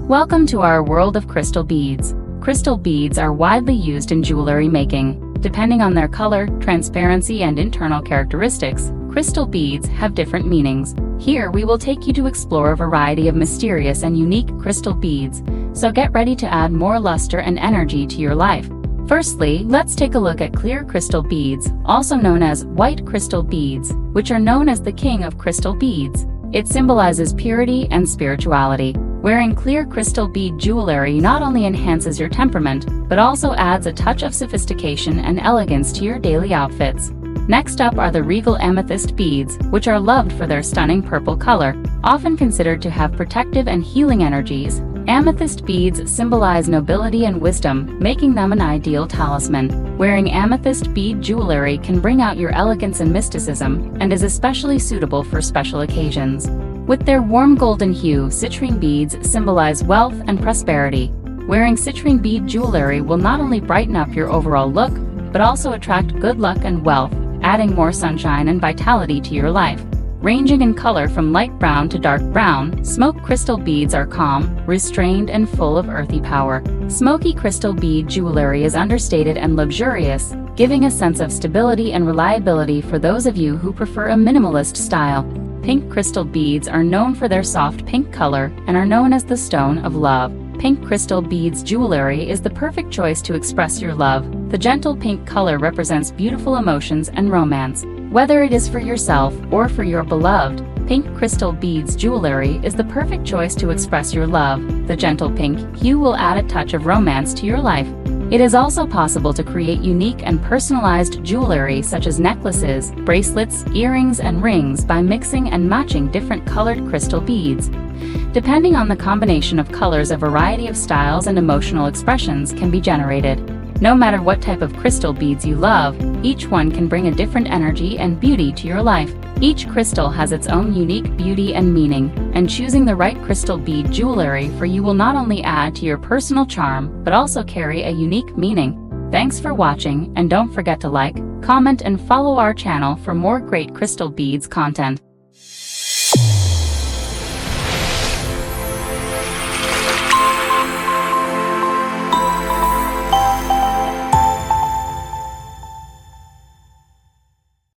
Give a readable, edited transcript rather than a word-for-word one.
Welcome to our world of crystal beads. Crystal beads are widely used in jewelry making. Depending on their color, transparency, and internal characteristics, crystal beads have different meanings. Here we will take you to explore a variety of mysterious and unique crystal beads, so get ready to add more luster and energy to your life. Firstly, let's take a look at clear crystal beads, also known as white crystal beads, which are known as the king of crystal beads. It symbolizes purity and spirituality. Wearing clear crystal bead jewelry not only enhances your temperament, but also adds a touch of sophistication and elegance to your daily outfits. Next up are the regal amethyst beads, which are loved for their stunning purple color. Often considered to have protective and healing energies, amethyst beads symbolize nobility and wisdom, making them an ideal talisman. Wearing amethyst bead jewelry can bring out your elegance and mysticism, and is especially suitable for special occasions. With their warm golden hue, citrine beads symbolize wealth and prosperity. Wearing citrine bead jewelry will not only brighten up your overall look, but also attract good luck and wealth, adding more sunshine and vitality to your life. Ranging in color from light brown to dark brown, smoke crystal beads are calm, restrained, and full of earthy power. Smoky crystal bead jewelry is understated and luxurious, giving a sense of stability and reliability for those of you who prefer a minimalist style. Pink crystal beads are known for their soft pink color and are known as the stone of love. Pink crystal beads jewelry is the perfect choice to express your love. The gentle pink color represents beautiful emotions and romance. Whether it is for yourself or for your beloved, pink crystal beads jewelry is the perfect choice to express your love. The gentle pink hue will add a touch of romance to your life. It is also possible to create unique and personalized jewelry such as necklaces, bracelets, earrings, and rings by mixing and matching different colored crystal beads. Depending on the combination of colors, a variety of styles and emotional expressions can be generated. No matter what type of crystal beads you love, each one can bring a different energy and beauty to your life. Each crystal has its own unique beauty and meaning, and choosing the right crystal bead jewelry for you will not only add to your personal charm, but also carry a unique meaning. Thanks for watching, and don't forget to like, comment, and follow our channel for more great crystal beads content.